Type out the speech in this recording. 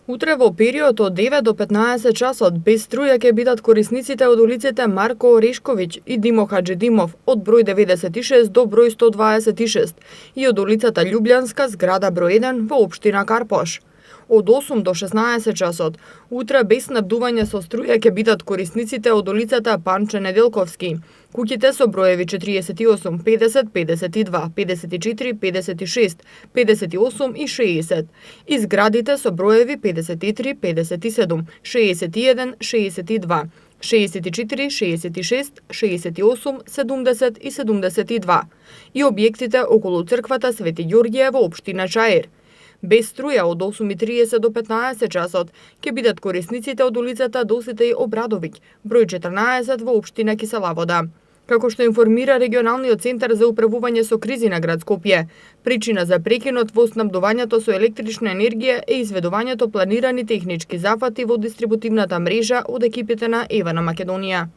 Утре во период од 9 до 15 часот без струја ќе бидат корисниците од улиците Марко Орешковиќ и Димо Хаџидимов од број 96 до број 126 и од улицата Љубљанска, зграда број 1 во општина Карпош. Од 8 до 16 часот утре без снабдување со струја ќе бидат корисниците од улицата Панче Неделковски, куќите со броеви 48, 50, 52, 54, 56, 58 и 60 и зградите со броеви 53, 57, 61, 62, 64, 66, 68, 70 и 72 и објектите околу црквата Свети Ѓорѓие во општина Чаир. Без струја од 8:30 до 15 часот ќе бидат корисниците од улицата Доситеј Обрадовиќ, број 14 во општина Киселавода. Како што информира регионалниот центар за управување со кризи на град Скопје, причина за прекинот во снабдувањето со електрична енергија е изведувањето планирани технички зафати во дистрибутивната мрежа од екипите на Ева на Македонија.